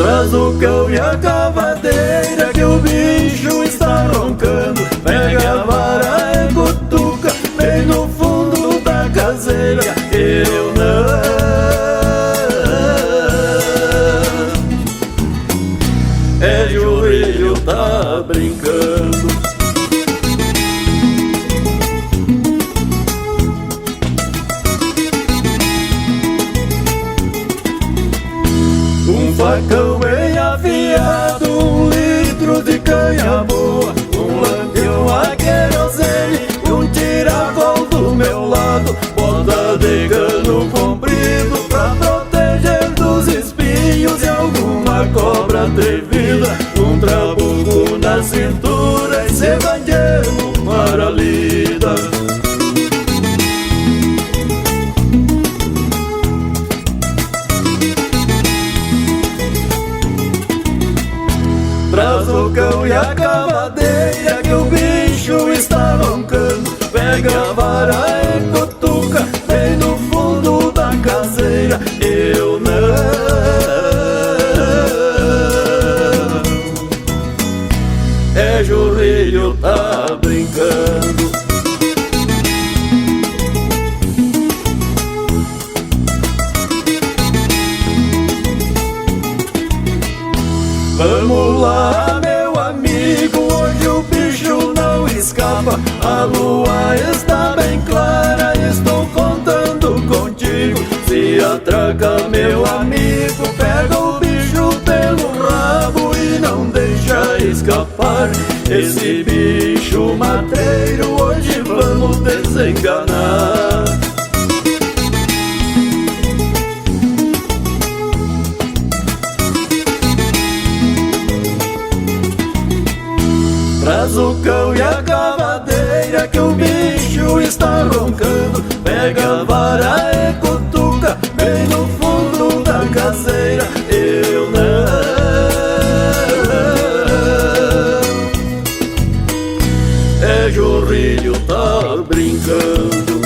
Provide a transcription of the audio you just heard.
Traz o cão e a cavadeira que o bicho está roncando. Pega a vara e cutuca bem no fundo da caseira. Eu não. É joelho, tá brincando. Um facão bem afiado, 1 litro de canha boa, um lampião a querosene e um tiracol do meu lado. Bota de cano comprido pra proteger dos espinhos e alguma cobra atrevida. Um trabuco na cintura e cevangueiro para a lida. Traz o cão e a cavadeira que o bicho está roncando. Pega a vara e cutuca bem no fundo da caseira. Eu não. É joelho, tá brincando. Vamos lá, meu amigo, hoje o bicho não escapa. A lua está bem clara, estou contando contigo. Se atraca, meu amigo, pega o bicho pelo rabo e não deixa escapar. Esse bicho matreiro hoje vamos desenganar. Traz o cão e a cavadeira que o bicho está roncando. Pega a vara e cutuca bem no fundo da caseira. Eu não. É jorrilho, tá brincando.